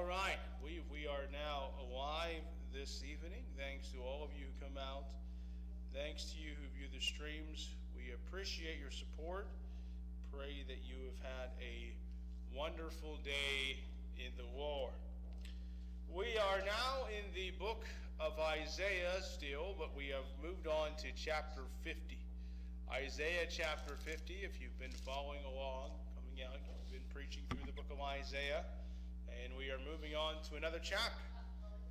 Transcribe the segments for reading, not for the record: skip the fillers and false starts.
right, we are now alive this evening. Thanks to all of you who come out. Thanks to you who view the streams. We appreciate your support. Pray that you have had a wonderful day in the Lord. We are now in the book of Isaiah still, but we have moved on to chapter 50. Isaiah chapter 50, if you've been following along, coming out, you've been preaching through the book of Isaiah. And we are moving on to another chapter.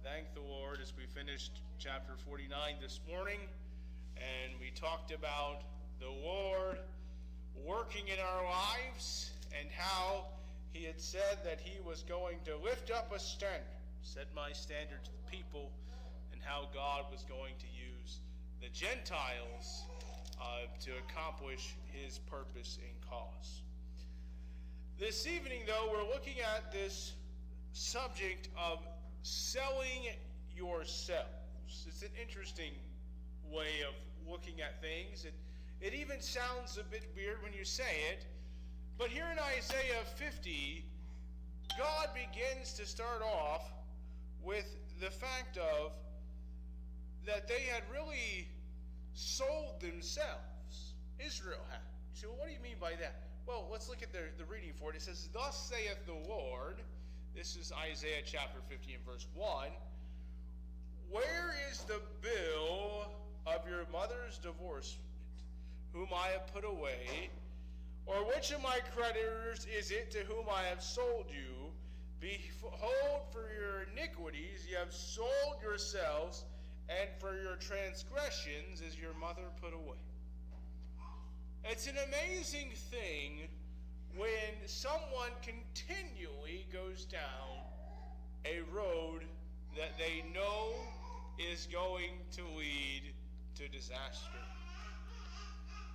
Thank the Lord as we finished chapter 49 this morning. And we talked about the Lord working in our lives and how he had said that he was going to lift up a standard, set my standard to the people, and how God was going to use the Gentiles to accomplish his purpose and cause. This evening, though, we're looking at this subject of selling yourselves. It's an interesting way of looking at things. It even sounds a bit weird when you say it, but here in Isaiah 50, God begins to start off with the fact of that they had really sold themselves. Israel had. So what do you mean by that? Well, let's look at the reading for it. It says, "Thus saith the Lord," this is Isaiah chapter 50 and verse 1, "Where is the bill of your mother's divorcement, whom I have put away? Or which of my creditors is it to whom I have sold you? Behold, for your iniquities you have sold yourselves, and for your transgressions is your mother put away." It's an amazing thing when someone continually goes down a road that they know is going to lead to disaster.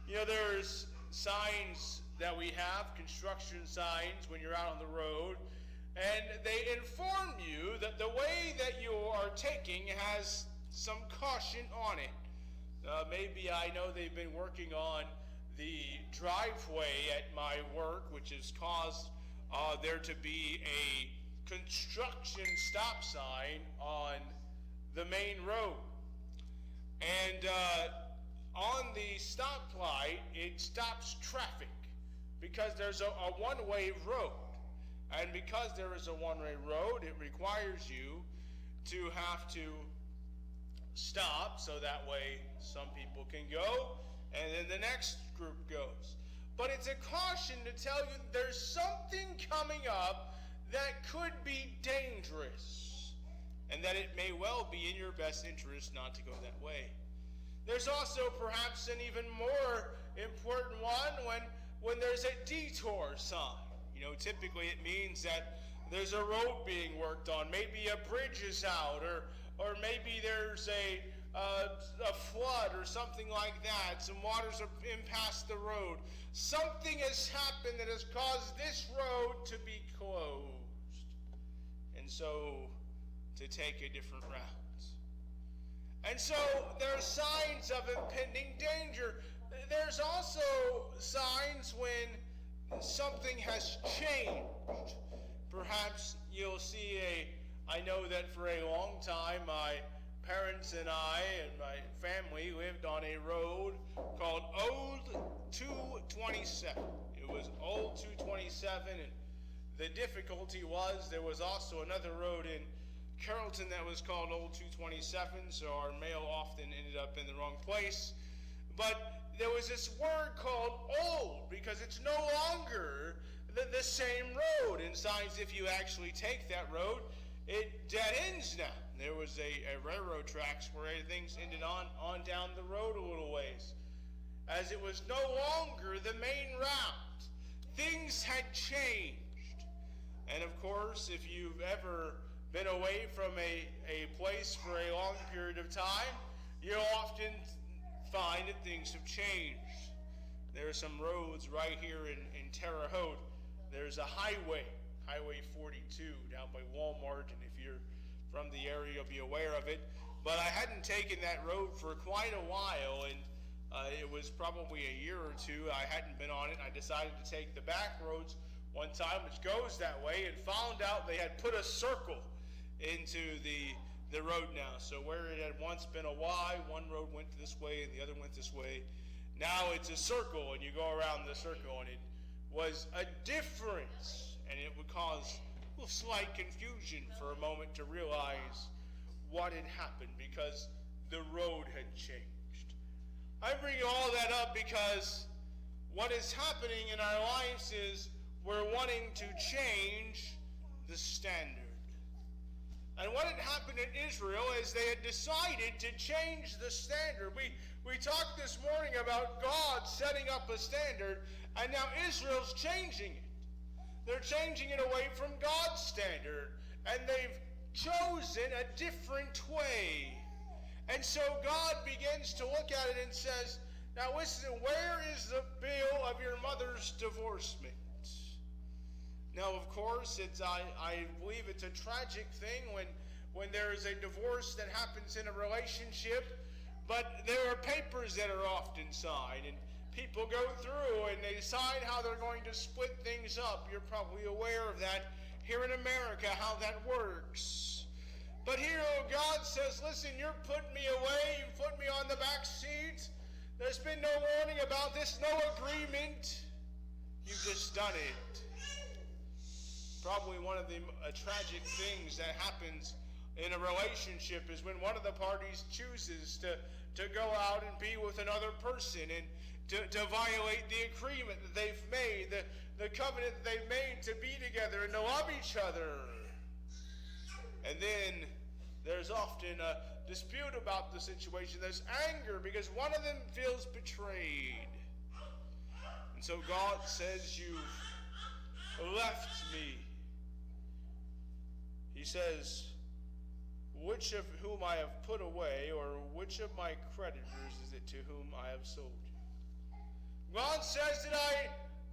You know, there's signs that we have, construction signs, when you're out on the road, and they inform you that the way that you are taking has some caution on it. Maybe I know they've been working on the driveway at my work, which has caused there to be a construction stop sign on the main road. And on the stoplight, it stops traffic because there's a one-way road. And because there is a one-way road, it requires you to have to stop so that way some people can go and then the next group goes. But it's a caution to tell you there's something coming up that could be dangerous and that it may well be in your best interest not to go that way. There's also perhaps an even more important one when there's a detour sign. You know, typically it means that there's a road being worked on. Maybe a bridge is out, or maybe there's a flood or something like that. Some waters are in past the road. Something has happened that has caused this road to be closed. And so to take a different route. And so there are signs of impending danger. There's also signs when something has changed. Perhaps you'll see I know that for a long time my parents and I and my family lived on a road called Old 227. It was Old 227, and the difficulty was there was also another road in Carrollton that was called Old 227, so our mail often ended up in the wrong place. But there was this word called old because it's no longer the same road. And besides, if you actually take that road, it dead ends now. There was a railroad tracks where things ended on down the road a little ways, as it was no longer the main route. Things had changed. And of course, if you've ever been away from a place for a long period of time, you'll often find that things have changed. There are some roads right here in Terre Haute. There's a highway 42 down by Walmart, and if you're from the area, you'll be aware of it. But I hadn't taken that road for quite a while, and it was probably a year or two I hadn't been on it. I decided to take the back roads, one time, which goes that way, and found out they had put a circle into the road now. So where it had once been a Y, one road went this way and the other went this way. Now it's a circle, and you go around the circle, and it was a difference, and it would cause a little slight confusion for a moment to realize what had happened because the road had changed. I bring all that up because what is happening in our lives is we're wanting to change the standard. And what had happened in Israel is they had decided to change the standard. We talked this morning about God setting up a standard, and now Israel's changing it. They're changing it away from God's standard, and they've chosen a different way. And so God begins to look at it and says, now listen, where is the bill of your mother's divorcement? Now, of course, I believe it's a tragic thing when there is a divorce that happens in a relationship, but there are papers that are often signed, and people go through and they decide how they're going to split things up. You're probably aware of that here in America, how that works. But here, God says, listen, you're putting me away, you put me on the back seat. There's been no warning about this, no agreement. You've just done it. Probably one of the tragic things that happens in a relationship is when one of the parties chooses to go out and be with another person and to violate the agreement that they've made, the covenant that they've made to be together and to love each other. And then there's often a dispute about the situation. There's anger because one of them feels betrayed. And so God says, you've left me. He says, which of whom I have put away, or which of my creditors is it to whom I have sold you? God says,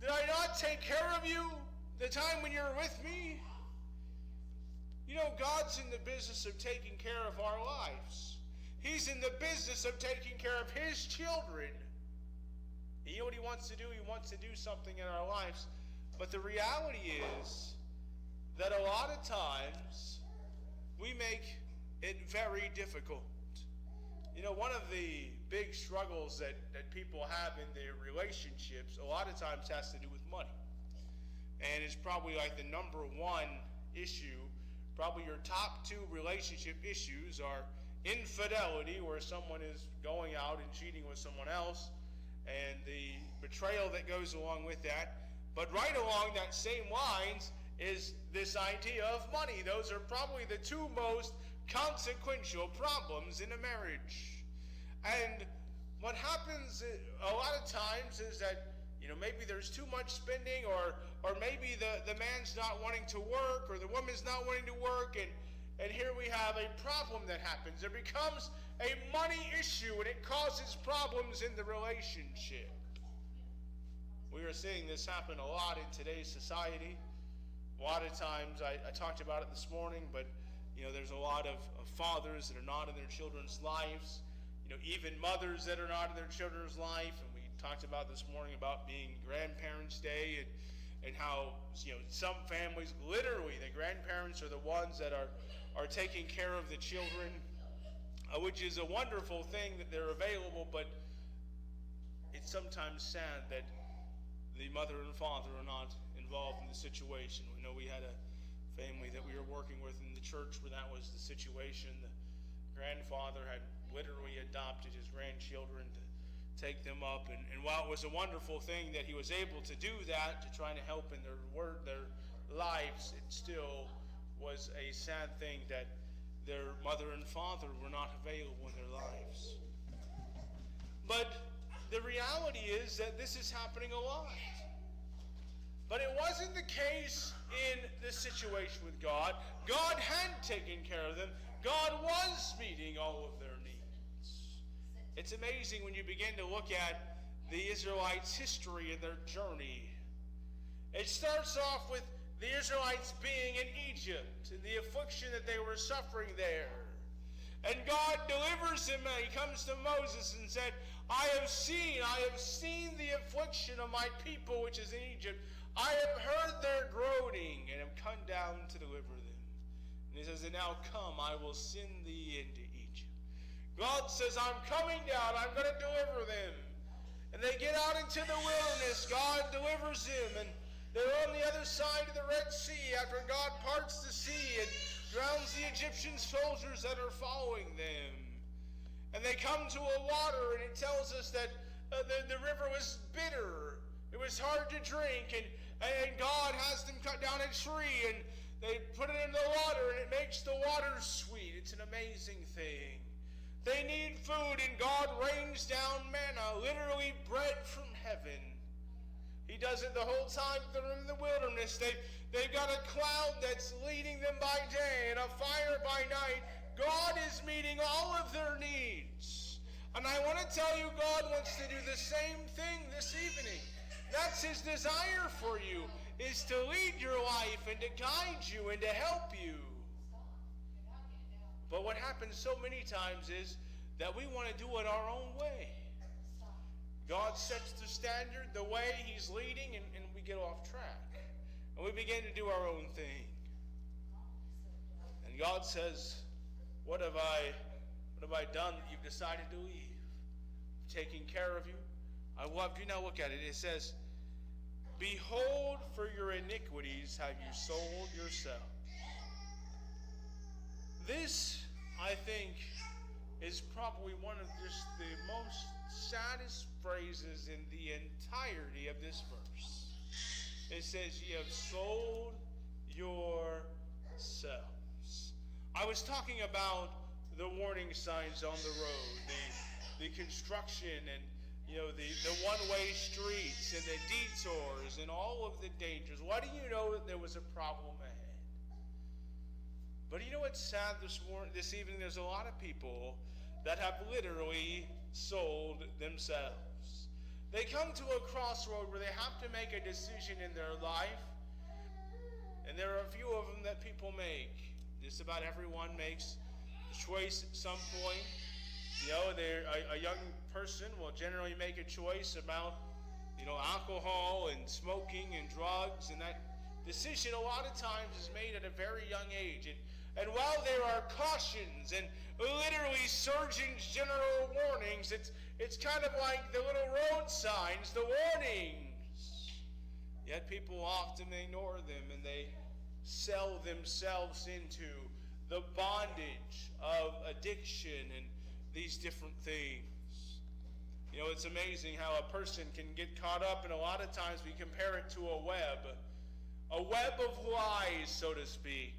did I not take care of you the time when you were with me? You know, God's in the business of taking care of our lives. He's in the business of taking care of his children. And you know what he wants to do? He wants to do something in our lives. But the reality is that a lot of times we make it very difficult. You know, one of the big struggles that people have in their relationships a lot of times has to do with money. And it's probably like the number one issue. Probably your top two relationship issues are infidelity, where someone is going out and cheating with someone else, and the betrayal that goes along with that. But right along that same lines is this idea of money. Those are probably the two most consequential problems in a marriage. And what happens a lot of times is that, you know, maybe there's too much spending, or maybe the man's not wanting to work, or the woman's not wanting to work, and here we have a problem that happens. There becomes a money issue, and it causes problems in the relationship. We are seeing this happen a lot in today's society. A lot of times, I talked about it this morning, but you know, there's a lot of fathers that are not in their children's lives. You know, even mothers that are not in their children's life. And we talked about this morning about being Grandparents' Day, and how, you know, some families, literally, the grandparents are the ones that are taking care of the children, which is a wonderful thing that they're available, but it's sometimes sad that the mother and father are not involved in the situation. We know we had a family that we were working with in the church where that was the situation. The grandfather had literally adopted his grandchildren to take them up, and while it was a wonderful thing that he was able to do that, to try to help in their lives, it still was a sad thing that their mother and father were not available in their lives. But the reality is that this is happening a lot. But it wasn't the case in this situation with God. God had taken care of them. God was meeting all of their needs. It's amazing when you begin to look at the Israelites' history and their journey. It starts off with the Israelites being in Egypt and the affliction that they were suffering there. And God delivers him, and he comes to Moses and said, I have seen the affliction of my people which is in Egypt. I have heard their groaning and have come down to deliver them. And he says, and now come, I will send thee into Egypt. God says, I'm coming down. I'm going to deliver them. And they get out into the wilderness. God delivers them. And they're on the other side of the Red Sea after God parts the sea and drowns the Egyptian soldiers that are following them. And they come to a water, and it tells us that the river was bitter. It was hard to drink, and God has them cut down a tree, and they put it in the water, and it makes the water sweet. It's an amazing thing. They need food, and God rains down manna, literally bread from heaven. He does it the whole time they're in the wilderness. They've got a cloud that's leading them by day and a fire by night. God is meeting all of their needs. And I want to tell you, God wants to do the same thing this evening. That's his desire for you, is to lead your life and to guide you and to help you. But what happens so many times is that we want to do it our own way. God sets the standard, the way he's leading, and we get off track. And we begin to do our own thing. And God says, what have I done that you've decided to leave? Taking care of you. I loved you. Now look at it. It says, behold, for your iniquities have you sold yourself. This, I think, is probably one of just the most saddest phrases in the entirety of this verse. It says, ye have sold yourselves. I was talking about the warning signs on the road, the construction and the one-way streets and the detours and all of the dangers. Why do you know that there was a problem ahead? But you know what's sad this evening? There's a lot of people that have literally sold themselves. They come to a crossroad where they have to make a decision in their life, and there are a few of them that people make. Just about everyone makes a choice at some point. A young person will generally make a choice about, alcohol and smoking and drugs, and that decision a lot of times is made at a very young age. And while there are cautions and literally surgeon's general warnings, it's kind of like the little road signs, the warnings. Yet people often ignore them, and they sell themselves into the bondage of addiction and these different things. It's amazing how a person can get caught up, and a lot of times we compare it to a web of lies, so to speak.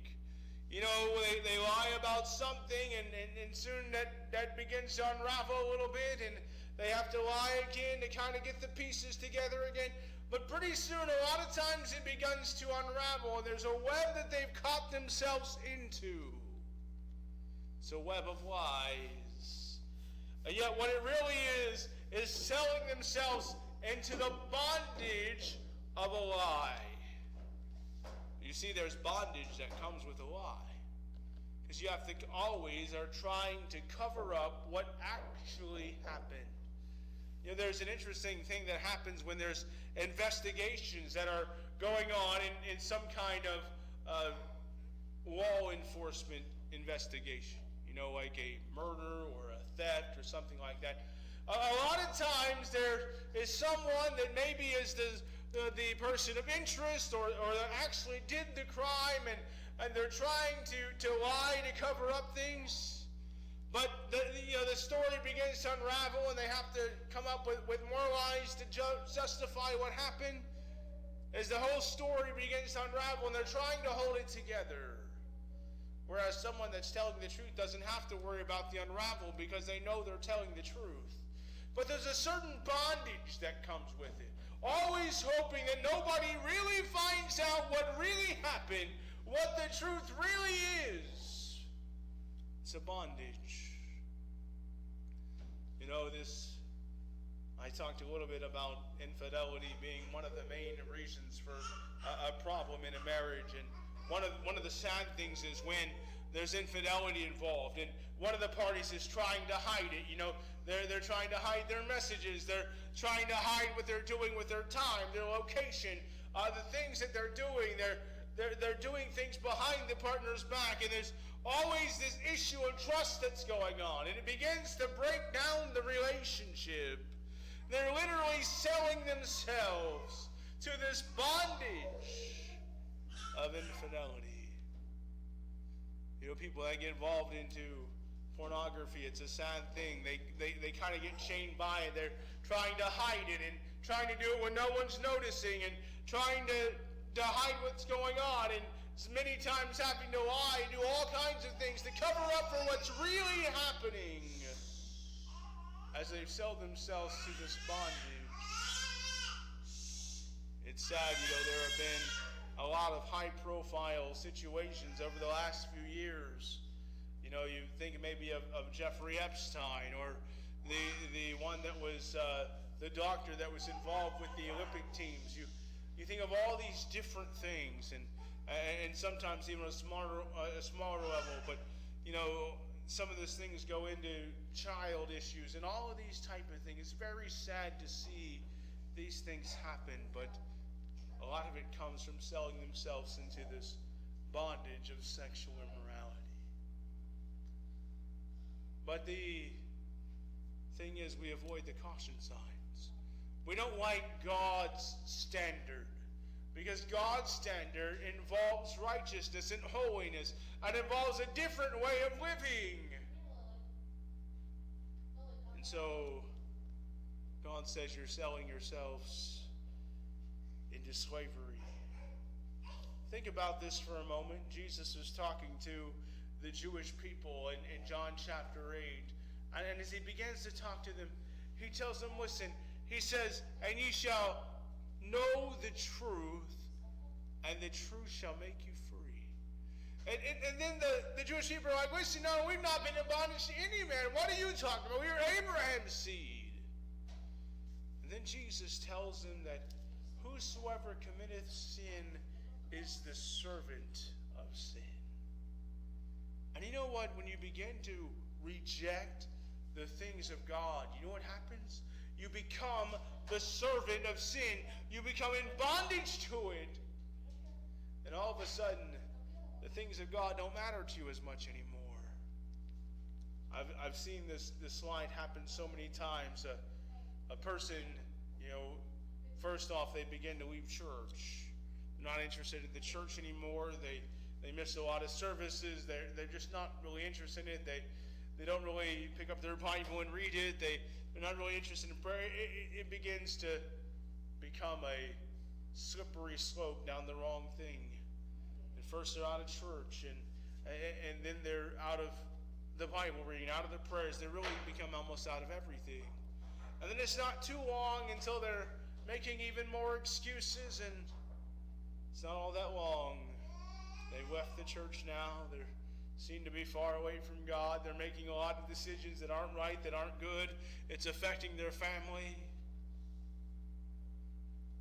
They lie about something, and soon that begins to unravel a little bit, and they have to lie again to kind of get the pieces together again. But pretty soon, a lot of times it begins to unravel, and there's a web that they've caught themselves into. It's a web of lies. And yet what it really is selling themselves into the bondage of a lie. You see, there's bondage that comes with a lie. Because you have to always are trying to cover up what actually happened. There's an interesting thing that happens when there's investigations that are going on in some kind of law enforcement investigation. Like a murder or a theft or something like that. A lot of times there is someone that maybe is the person of interest or actually did the crime, and they're trying to lie to cover up things. But the story begins to unravel, and they have to come up with more lies to justify what happened. As the whole story begins to unravel, and they're trying to hold it together. Whereas someone that's telling the truth doesn't have to worry about the unravel because they know they're telling the truth. But there's a certain bondage that comes with it. Always hoping that nobody really finds out what really happened, what the truth really is. It's a bondage. I talked a little bit about infidelity being one of the main reasons for a problem in a marriage. And one of the sad things is when there's infidelity involved, and one of the parties is trying to hide it. They're trying to hide their messages. They're trying to hide what they're doing with their time, their location. the things that they're doing. They're doing things behind the partner's back, and there's always this issue of trust that's going on, and it begins to break down the relationship. They're literally selling themselves to this bondage of infidelity. You know, people that get involved into pornography, it's a sad thing. They kind of get chained by it. They're trying to hide it and trying to do it when no one's noticing and trying to hide what's going on, and many times having to lie and do all kinds of things to cover up for what's really happening as they sell themselves to this bondage. It's sad, you know, there have been a lot of high-profile situations over the last few years. You know, you think maybe of Jeffrey Epstein, or the one that was the doctor that was involved with the Olympic teams. You think of all these different things, and sometimes even a smaller level. But you know, some of those things go into child issues and all of these type of things. It's very sad to see these things happen, but a lot of it comes from selling themselves into this bondage of sexual immorality. But the thing is, we avoid the caution signs. We don't like God's standard, because God's standard involves righteousness and holiness, and involves a different way of living. And so God says you're selling yourselves into slavery. Think about this for a moment. Jesus was talking to the Jewish people in John chapter 8. And as he begins to talk to them, he tells them, listen, he says, and ye shall know the truth, and the truth shall make you free. And then the Jewish people are like, listen, no, we've not been in bondage to any man. What are you talking about? We are Abraham's seed. And then Jesus tells them that whosoever committeth sin is the servant of sin. And you know what? When you begin to reject the things of God, you know what happens? You become the servant of sin. You become in bondage to it. And all of a sudden, the things of God don't matter to you as much anymore. I've seen this slide happen so many times. A person, you know, first off, they begin to leave church. They're not interested in the church anymore. They miss a lot of services. They're just not really interested in it. They don't really pick up their Bible and read it. They're not really interested in prayer. It begins to become a slippery slope down the wrong thing. And first they're out of church, and then they're out of the Bible reading, out of the prayers. They really become almost out of everything. And then it's not too long until they're making even more excuses, and it's not all that long. They've left the church now. They seem to be far away from God. They're making a lot of decisions that aren't right, that aren't good. It's affecting their family.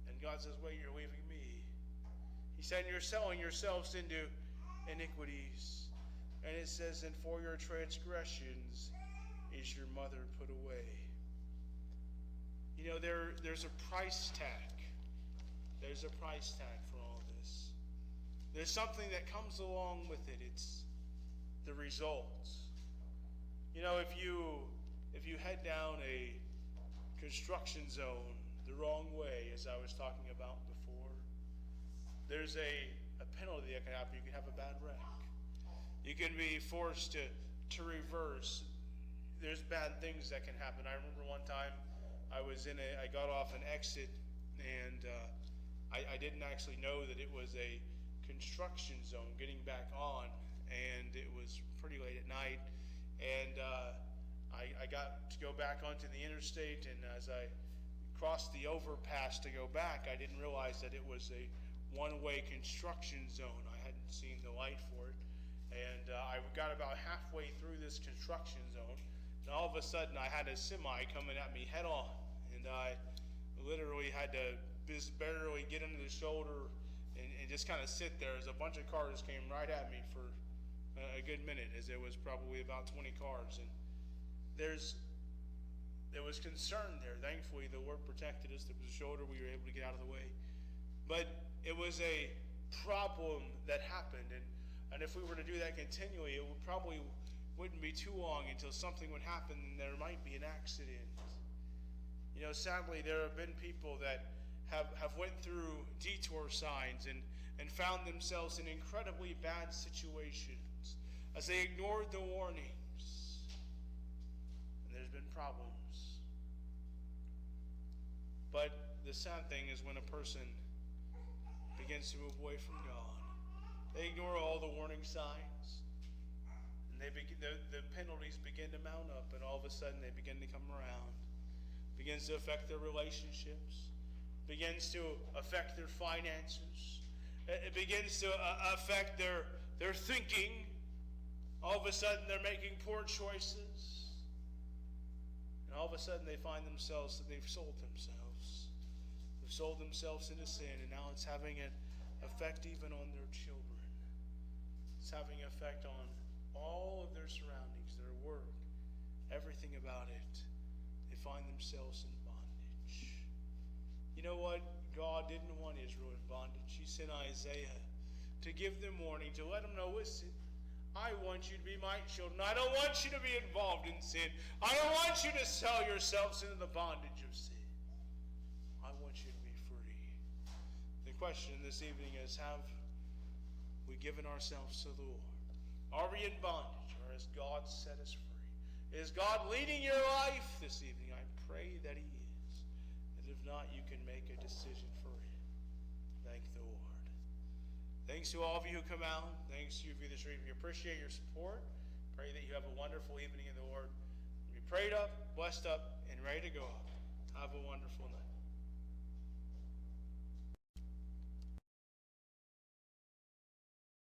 And God says, wait, you're leaving me. He said, you're selling yourselves into iniquities. And it says, and for your transgressions is your mother put away. You know, there's a price tag. There's a price tag for all this. There's something that comes along with it. It's the results. You know, if you head down a construction zone the wrong way, as I was talking about before, there's a penalty that can happen. You can have a bad wreck. You can be forced to reverse. There's bad things that can happen. I remember one time I got off an exit, and I didn't actually know that it was a construction zone getting back on, and it was pretty late at night, and I got to go back onto the interstate, and as I crossed the overpass to go back, I didn't realize that it was a one-way construction zone. I hadn't seen the light for it, and I got about halfway through this construction zone, and all of a sudden I had a semi coming at me head on, and I literally had to just barely get into the shoulder and just kind of sit there as a bunch of cars came right at me for a good minute, as there was probably about 20 cars. And there was concern there. Thankfully, the Lord protected us. There was a shoulder. We were able to get out of the way. but it was a problem that happened. And if we were to do that continually, it would probably wouldn't be too long until something would happen and there might be an accident. You know, sadly, there have been people that have went through detour signs and found themselves in incredibly bad situations as they ignored the warnings. And there's been problems. But the sad thing is when a person begins to move away from God, they ignore all the warning signs, and the penalties begin to mount up, and all of a sudden they begin to come around. It begins to affect their relationships, begins to affect their finances. It begins to affect their thinking. All of a sudden they're making poor choices. And all of a sudden they find themselves that they've sold themselves. They've sold themselves into sin, and now it's having an effect even on their children. It's having an effect on all of their surroundings, their work, everything about it. They find themselves in bondage. You know what? God didn't want Israel in bondage. He sent Isaiah to give them warning, to let them know, listen, I want you to be my children. I don't want you to be involved in sin. I don't want you to sell yourselves into the bondage of sin. I want you to be free. The question this evening is, have we given ourselves to the Lord? Are we in bondage, or has God set us free? Is God leading your life this evening? I pray that He is. And if not, you can make a decision for it. Thank the Lord. Thanks to all of you who come out. Thanks to you for this evening. We appreciate your support. Pray that you have a wonderful evening in the Lord. Be prayed up, blessed up, and ready to go up. Have a wonderful night.